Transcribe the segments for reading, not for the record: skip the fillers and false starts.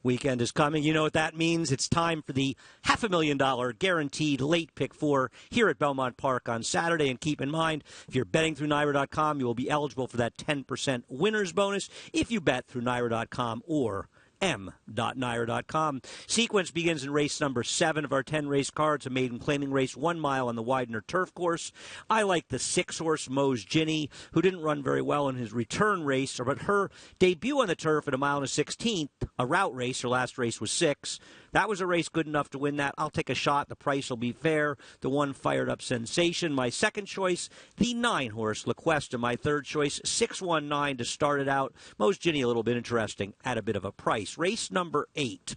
Weekend is coming. You know what that means. It's time for the $500,000 guaranteed late pick four here at Belmont Park on Saturday. And keep in mind, if you're betting through NYRA.com, you will be eligible for that 10% winner's bonus if you bet through NYRA.com or m.nyra.com. Sequence begins in race number 7 of our 10 race cards, a maiden claiming race 1 mile on the Widener turf course. I like the 6-horse Moe's Ginny, who didn't run very well in his return race, but her debut on the turf at a mile and a 16th, a route race, her last race was 6. That was a race good enough to win that. I'll take a shot. The price will be fair. The one fired up sensation. My second choice, the 9-horse LaQuesta. My third choice, 619 to start it out. Moe's Ginny a little bit interesting at a bit of a price. Race number 8.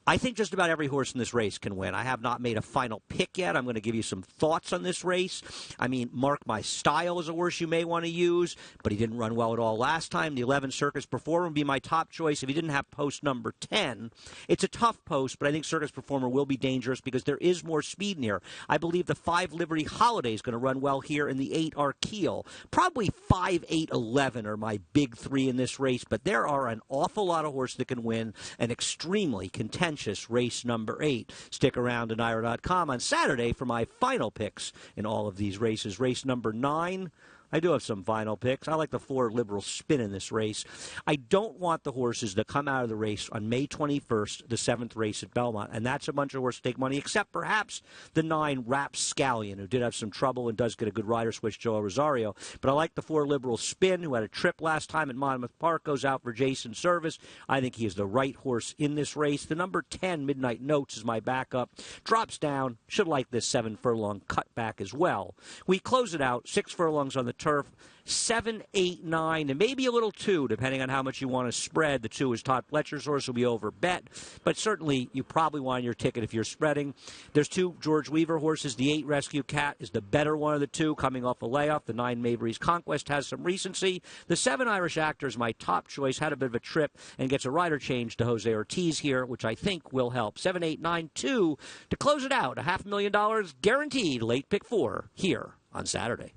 I think just about every horse in this race can win. I have not made a final pick yet. I'm going to give you some thoughts on this race. I mean, Mark My Style is a horse you may want to use, but he didn't run well at all last time. The 11 Circus Performer would be my top choice if he didn't have post number 10. It's a tough post, but I think Circus Performer will be dangerous because there is more speed in here. I believe the 5 Liberty Holiday is going to run well here, in the 8 Arkeel. Probably 5, 8, 11 are my big 3 in this race, but there are an awful lot of horses that can win, an extremely contentious race number 8. Stick around to NYRA.com on Saturday for my final picks in all of these races. Race number 9. I do have some final picks. I like the 4 Liberal Spin in this race. I don't want the horses that come out of the race on May 21st, the 7th race at Belmont, and that's a bunch of horses to take money, except perhaps the 9 Rapscallion, who did have some trouble and does get a good rider switch, Joe Rosario. But I like the 4 Liberal Spin, who had a trip last time at Monmouth Park, goes out for Jason Service. I think he is the right horse in this race. The number 10, Midnight Notes, is my backup. Drops down. Should like this 7 furlong cutback as well. We close it out. 6 furlongs on the turf, 7, 8, 9, and maybe a little 2, depending on how much you want to spread. The 2 is Todd Fletcher's horse, will be over bet, but certainly you probably want your ticket if you're spreading. There's 2 George Weaver horses. The 8 Rescue Cat is the better one of the 2, coming off a layoff. The 9 Mabry's Conquest has some recency. The 7 Irish Actor is my top choice, had a bit of a trip, and gets a rider change to Jose Ortiz here, which I think will help. 7, 8, 9, 2 to close it out. $500,000 guaranteed late pick 4 here on Saturday.